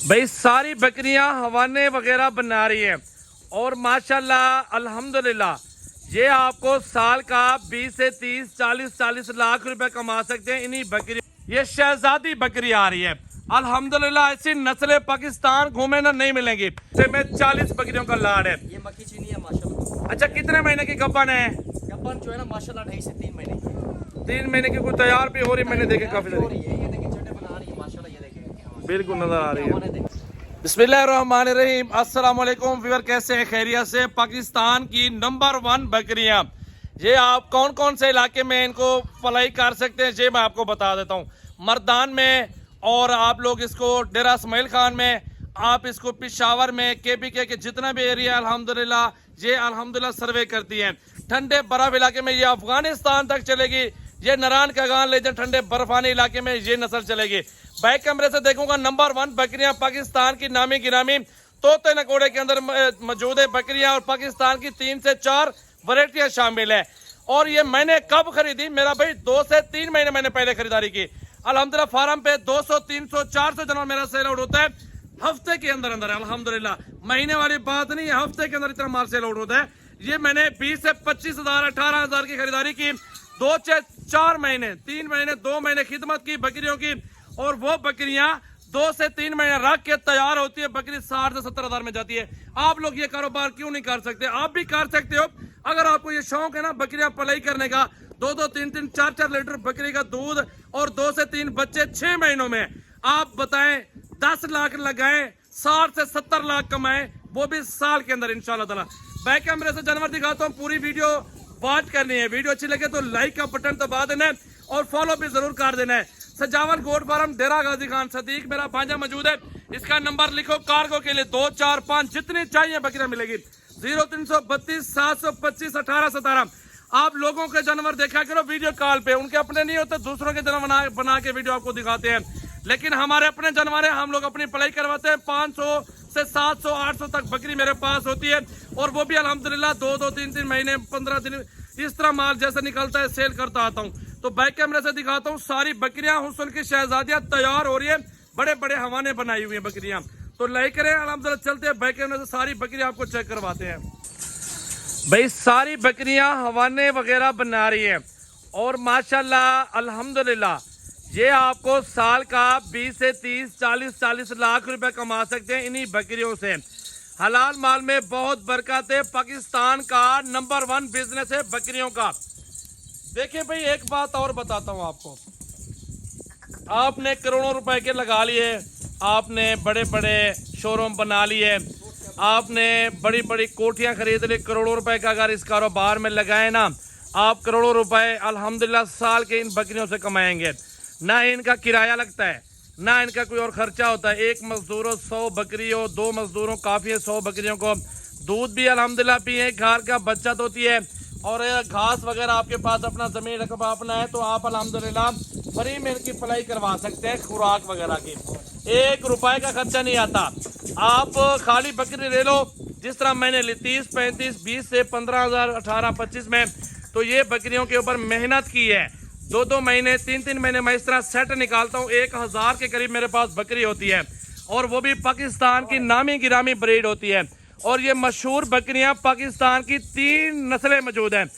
भाई सारी बकरियां हवाने वगैरह बना रही हैं और माशाल्लाह अल्हम्दुलिल्लाह ये आपको साल का 20 से 30 40 लाख रुपए कमा सकते हैं इन्हीं बकरी। ये शहजादी बकरी आ रही है अल्हम्दुलिल्लाह, ऐसी नस्लें पाकिस्तान घूमे ना नहीं मिलेंगी। में 40 बकरियों का लाड है। ये मक्खी चीनी है माशाल्लाह। अच्छा, कितने महीने की गब्बन है? गब्बन जो है ना माशाल्लाह 2.5 से 3 महीने की। 3 महीने की कोई तैयार भी हो रही, मैंने देखे काफी हो रही है। ये देखिए चटे बना रही है माशाल्लाह, ये देखिए बिल्कुल नजर आ रही है। बिस्मिल्लाहिर्रहमानिर्रहीम, अस्सलाम वालेकुम व्यूअर, कैसे हैं? खैरियत से? पाकिस्तान की नंबर 1 बकरियां, ये आप कौन कौन से इलाके में इनको पलाई कर सकते हैं ये मैं आपको बता देता हूँ। मर्दान में, और आप लोग इसको डेरा इस्माइल खान में, आप इसको पिशावर में, KPK के जितना भी एरिया अल्हम्दुलिल्लाह ये अल्हम्दुलिल्लाह सर्वे करती हैं। ठंडे बर्फ इलाके में ये अफगानिस्तान तक चलेगी। ये नरान कागान ले जाए, ठंडे बर्फानी इलाके में ये नस्ल चलेगी। बैक कैमरे से देखूंगा नंबर 1 बकरियां पाकिस्तान की नामी गिरामी तोते नकोड़े के अंदर मौजूद है बकरियां, और पाकिस्तान की 3 से 4 वैरायटियां शामिल है। और ये मैंने कब खरीदी? मेरा भाई 2 से 3 महीने मैंने पहले खरीदारी की। अल्हम्दुलिल्लाह फार्म पे 200 300 400 जनरल मेरा सेल आउट होता है हफ्ते के अंदर अंदर। अल्हम्दुलिल्लाह महीने वाली बात नहीं है, हफ्ते के अंदर इतना माल सेल आउट होता है। ये मैंने 20 से 25 हजार 18 हजार की खरीदारी की। 2 से 4 महीने 3 महीने 2 महीने खिदमत की बकरियों की, और वो बकरियां 2 से 3 महीने रख के तैयार होती है। बकरी 60 से 70 हजार में जाती है। आप लोग ये कारोबार क्यों नहीं कर सकते? आप भी कर सकते हो अगर आपको ये शौक है ना बकरियां पलाई करने का। 2-2 3-3 4-4 लीटर बकरी का दूध और 2 से 3 बच्चे 6 महीनों में। आप बताएं 10 लाख लगाएं, 60 से 70 लाख कमाएं, वो भी साल के अंदर इंशाल्लाह ताला। बैक कैमरे से जानवर दिखाता हूँ, पूरी वीडियो वॉच करनी है। वीडियो अच्छी लगे तो लाइक का बटन दबा देना है और फॉलो भी जरूर कर देना है। सजावल गोट फार्म डेरा गाजी खान सदीक मेरा भांजा मौजूद है। इसका नंबर लिखो कार्गो के लिए 2 4 5 जितनी चाहिए बकरियां मिलेगी। 0332 725 1817। आप लोगों के जानवर देखा करो वीडियो कॉल पे, उनके अपने नहीं होते, दूसरों के जानवर बना के वीडियो आपको दिखाते हैं। लेकिन हमारे अपने जानवर है, हम लोग अपनी पलाई करवाते हैं। 500 से 700 800 तक बकरी मेरे पास होती है, और वो भी अल्हम्दुलिल्लाह 2-2 3-3 महीने 15 दिन इस तरह माल जैसे निकलता है सेल करता आता हूँ। तो बैक कैमरे से दिखाता हूँ, सारी बकरियां हुस्न की शहजादियां तैयार हो रही है। बड़े बड़े हवाने बनाई हुई है बकरियां, तो लाइक करें। अल्हम्दुलिल्लाह चलते हैं बैक कैमरे से, सारी बकरियां आपको चेक करवाते हैं। भाई सारी बकरियां हवाने वगैरह बना रही हैं और माशाल्लाह अल्हम्दुलिल्लाह ये आपको साल का 20 से 30 40 लाख रुपए कमा सकते हैं इन्हीं बकरियों से। हलाल माल में बहुत बरकत है। पाकिस्तान का नंबर 1 बिजनेस है बकरियों का। देखिए भाई एक बात और बताता हूँ आपको, आपने करोड़ों रुपए के लगा लिए, आपने बड़े बड़े शोरूम बना लिए, आपने बड़ी बड़ी कोठियां खरीद ली, करोड़ों रुपए का अगर इस कारोबार में लगाए ना, आप करोड़ों रुपए अल्हम्दुलिल्लाह साल के इन बकरियों से कमाएंगे। ना इनका किराया लगता है, ना इनका कोई और खर्चा होता है। एक मजदूर हो, 100 बकरी हो, 2 मजदूरों काफ़ी है 100 बकरियों को। दूध भी अल्हम्दुलिल्लाह पिए, घर का बचत होती है, और घास वगैरह आपके पास अपना ज़मीन रकबा अपना है तो आप अल्हम्दुलिल्लाह फ्री में इनकी पलाई करवा सकते हैं। खुराक वगैरह की 1 रुपए का खर्चा नहीं आता। आप खाली बकरी ले लो, जिस तरह मैंने ली 30 35 20 से 15 हजार 18 25 में, तो ये बकरियों के ऊपर मेहनत की है। 2-2 महीने 3-3 महीने मैं इस तरह सेट निकालता हूँ। 1000 के करीब मेरे पास बकरी होती है, और वो भी पाकिस्तान की नामी गिरामी ब्रीड होती है। और ये मशहूर बकरियां पाकिस्तान की 3 नस्लें मौजूद हैं,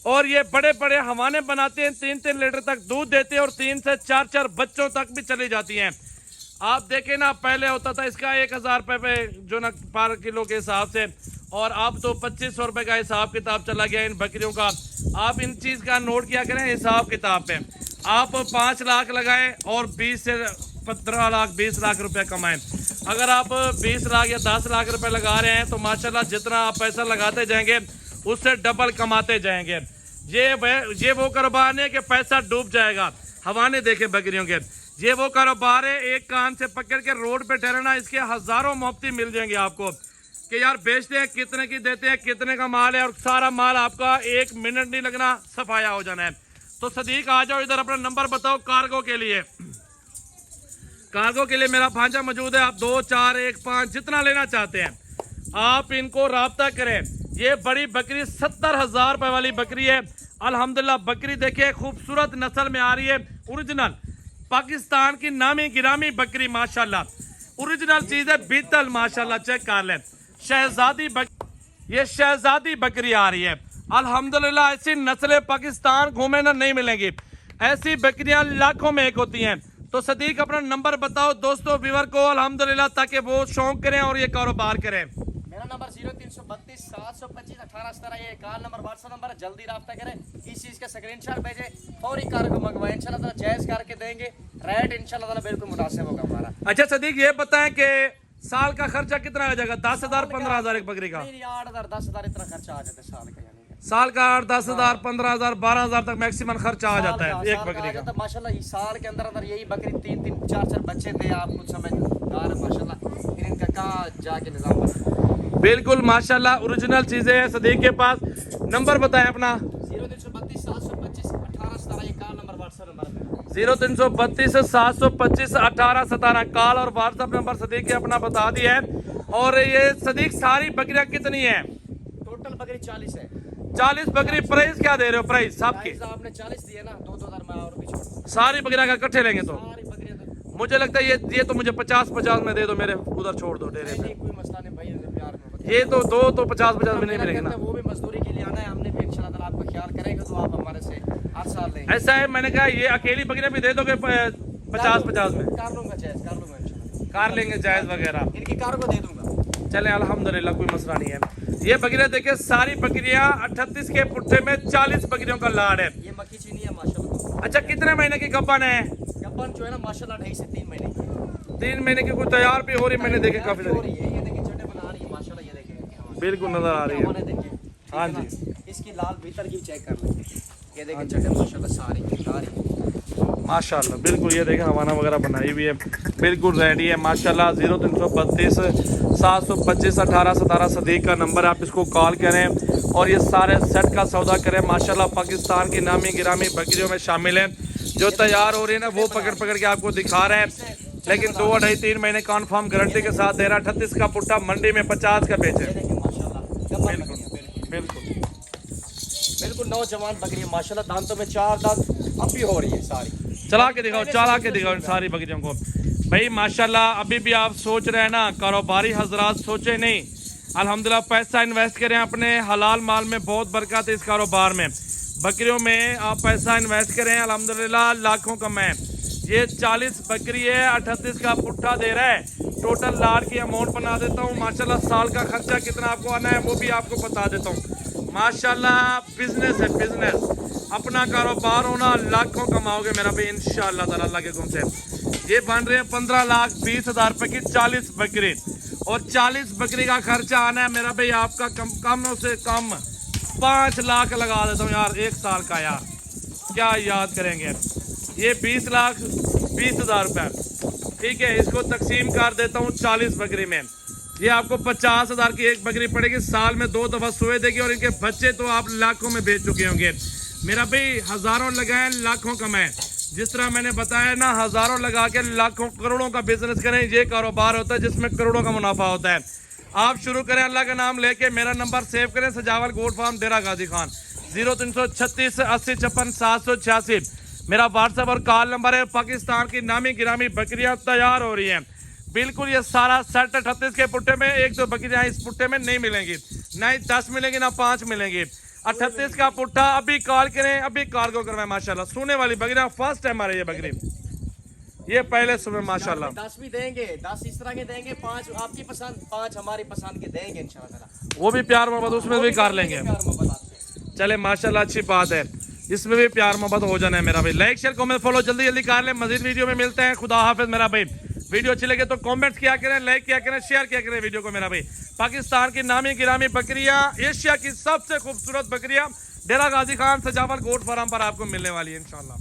और ये बड़े बड़े हवाने बनाते हैं, 3-3 लीटर तक दूध देते हैं, और 3 से 4-4 बच्चों तक भी चली जाती हैं। आप देखें ना, पहले होता था इसका 1000 रुपये पे जो ना पर किलो के हिसाब से, और अब तो 2500 रुपये का हिसाब किताब चला गया इन बकरियों का। आप इन चीज़ का नोट किया करें हिसाब किताब पे। आप 5 लाख लगाएं और 20 से 15 लाख 20 लाख रुपए कमाएं। अगर आप 20 लाख या 10 लाख रुपए लगा रहे हैं तो माशाल्लाह जितना आप पैसा लगाते जाएंगे उससे डबल कमाते जाएंगे। ये वो कारोबार नहीं है कि पैसा डूब जाएगा। हवाने देखें बकरियों के, ये वो कारोबार है एक कान से पकड़ के रोड पे ठहरना। इसके हजारों मुफ्ती मिल जाएंगे आपको कि यार बेचते हैं, कितने की देते हैं, कितने का माल है, और सारा माल आपका 1 मिनट नहीं लगना, सफाया हो जाना है। तो सदीक आ जाओ इधर, अपना नंबर बताओ कार्गो के लिए। कार्गो के लिए मेरा भांजा मौजूद है। आप 2 4 1 5 जितना लेना चाहते हैं आप इनको राब्ता करें। ये बड़ी बकरी 70,000 रुपए वाली बकरी है। अल्हम्दुलिल्लाह बकरी देखिए खूबसूरत नस्ल में आ रही है, ओरिजिनल पाकिस्तान की नामी गिरामी बकरी माशाल्लाह। ओरिजिनल चीज है, बीतल माशाल्लाह चेक कर लें। शहजादी ये शहजादी बकरी आ रही है अल्हम्दुलिल्लाह। ऐसी नस्लें पाकिस्तान घूमे ना नहीं मिलेंगी, ऐसी बकरियां लाखों में एक होती हैं। तो सदीक अपना नंबर बताओ दोस्तों व्यूअर को अल्हम्दुलिल्लाह, ताकि वो शौक करें और ये कारोबार करें। मेरा नंबर 0332 725 1817, ये कार नंबर व्हाट्सएप नंबर है। जल्दी राब्ता करें, इस चीज का स्क्रीनशॉट भेजें, फौरी कार को मंगवाएं, इंशाल्लाह ताला जायज करके देंगे। रेट इंशाल्लाह ताला बिल्कुल मुनासिब होगा हमारा। अच्छा सदीक ये बताएं कि साल का खर्चा कितना आ जाएगा? 10,000 15,000 एक बकरी का? नहीं 8,000 10,000 इतना खर्चा आ जाता है साल का। साल का 8-10,000 15,000 12,000 तक मैक्सिमम खर्चा आ जाता है एक बकरी का। माशाल्लाह इस साल के अंदर अंदर यही बकरी 3-3 4-4 बच्चे थे, आप कुछ समझदार है माशाल्लाह। फिर इनका कहाँ जाके निजाम बना। बिल्कुल माशाल्लाह ओरिजिनल चीजें हैं सदीक के पास। नंबर बताएं अपना। 0332 725 1817, ये कार नंबर व्हाट्सएप नंबर है। 0332 725 1817 कॉल और व्हाट्सएप नंबर सदीक के अपना बता दिया है। और ये सदीक सारी बकरियां कितनी है? टोटल बकरी 40 है। 40 बकरी। प्राइस क्या दे रहे हो? प्राइस सबकी आपने 40 दिए ना, 2-2 मैं और भी छोड़ सारी बकरियां का इकट्ठे लेंगे तो सारी बकरियां तो मुझे लगता है ये तो मुझे 50-50 में दे दो, मेरे उधर छोड़ दो डेरे पे। नहीं कोई मसला नहीं भाई, प्यार में ये तो दो तो 50-50 में नहीं मिलेंगे ना। वो भी मजदूरी के लिए आना है, हमने भी इंशाल्लाह ताला आपका ख्याल करेंगे तो आप हमारे से हर साल लेंगे। ऐसा है, मैंने कहा ये अकेली बकरियां भी दे दोगे 50-50 में? कार लूंगा जायज, कार लूंगा इंशाल्लाह, कार लेंगे जायज वगैरह। इनकी कार को दे दूंगा। चले अल्हम्दुलिल्लाह कोई मसला नहीं है। ये बकरियां देखिए सारी बकरियां 38 के पुट्ठे में 40 बकरियों का लाड है। ये मक्खी चीनी है माशाल्लाह। अच्छा कितने महीने की गब्बन है? गब्बन जो है ना माशाल्लाह 2.5 से 3 महीने की। 3 महीने की कोई तैयार भी हो रही, मैंने देखे काफी हो सारी। रही है, ये देखिए चटे बना रही है माशाल्लाह, ये देखिए बिल्कुल नजर आ रही है। हमारे देखिए हाँ ठीक है जी। ना? इसकी लाल भीतर की चेक कर लें, ये देखिए चटे माशाल्लाह सारी माशाल्लाह बिल्कुल ये देखें हवाना वगैरह बनाई हुई है, बिल्कुल रेडी है माशाल्लाह। 0332 725 1817 सदीक का नंबर है, आप इसको कॉल करें और ये सारे सेट का सौदा करें माशाल्लाह। पाकिस्तान की नामी गिरामी बकरियों में शामिल हैं। जो तैयार हो रही है ना वो पकड़ पकड़ के आपको दिखा रहे हैं, लेकिन 2 2.5-3 महीने कॉन्फर्म गारंटी के साथ दे रहा। 38 का पुट्टा मंडी में 50 का बेचे। ये देखिए माशाल्लाह गब्बन बिल्कुल बकरियां, बिल्कुल बिल्कुल नौजवान बकरियां माशाल्लाह, दांतों में 4 दांत अब भी हो रही है सारी। चला के दिखाओ इन सारी बकरियों को भाई माशाल्लाह। अभी भी आप सोच रहे हैं ना, कारोबारी हजरात सोचे नहीं, अल्हम्दुलिल्लाह पैसा इन्वेस्ट करें अपने हलाल माल में, बहुत बरकत है इस कारोबार में। बकरियों में आप पैसा इन्वेस्ट करें अल्हम्दुलिल्लाह लाखों कमाएं। ये 40 बकरी है, 38 का पुट्ठा दे रहा है। टोटल लाड की अमाउंट बना देता हूँ माशाल्लाह। साल का खर्चा कितना आपको आना है वो भी आपको बता देता हूँ माशाल्लाह। बिजनेस है बिजनेस, अपना कारोबार होना, लाखों कमाओगे मेरा भाई इंशाअल्लाह ताला अल्लाह के हुक्म से। ये बन रहे हैं 15,20,000 रुपए की 40 बकरी, और 40 बकरी का खर्चा आना है मेरा भाई आपका कम से कम 5 लाख लगा देता हूँ यार, 1 साल का यार क्या याद करेंगे। ये 20,20,000 रुपए ठीक है, इसको तकसीम कर देता हूँ 40 बकरी में। ये आपको 50,000 की एक बकरी पड़ेगी, साल में 2 दफा सोए देगी, और इनके बच्चे तो आप लाखों में बेच चुके होंगे मेरा भाई। हजारों लगाए लाखों कमाए, जिस तरह मैंने बताया ना, हजारों लगा के लाखों करोड़ों का बिजनेस करें। ये कारोबार होता है जिसमें करोड़ों का मुनाफा होता है। आप शुरू करें अल्लाह का नाम लेके। मेरा नंबर सेव करें, सजावल गोट फार्म डेरा गाजी खान, 0336 80 56 786 मेरा व्हाट्सएप और कॉल नंबर है। पाकिस्तान की नामी गिरामी बकरियां तैयार हो रही हैं बिल्कुल। ये सारा सेट 38 के पुट्टे में 1-2 बकरियां इस पुट्टे में नहीं मिलेंगी, ना ही 10 मिलेंगी ना 5 मिलेंगी। 38 का पुट्टा अभी कॉल करें, अभी कार्गो करवाएं माशाल्लाह। सोने वाली बकरियां फर्स्ट टाइम आ रही है बकरी, ये पहले सुबह माशाल्लाह। 10 भी देंगे, 10 इस तरह के देंगे, 5 आपकी पसंद, 5 हमारी पसंद के देंगे इंशाल्लाह। वो भी प्यार मोहब्बत उसमें भी कर लेंगे। चले माशाल्लाह अच्छी बात है, इसमें भी प्यार मोहब्बत हो जाना है मेरा भाई। लाइक शेयर कमेंट फॉलो जल्दी जल्दी कर ले। मजीद वीडियो में मिलते हैं, खुदा हाफिज मेरा भाई। वीडियो अच्छी लगे तो कमेंट्स किया करें, लाइक किया करें, शेयर किया करें वीडियो को मेरा भाई। पाकिस्तान की नामी गिरामी बकरियां, एशिया की सबसे खूबसूरत बकरियां डेरा गाजी खान सजावल गोट फार्म पर आपको मिलने वाली है इंशाल्लाह।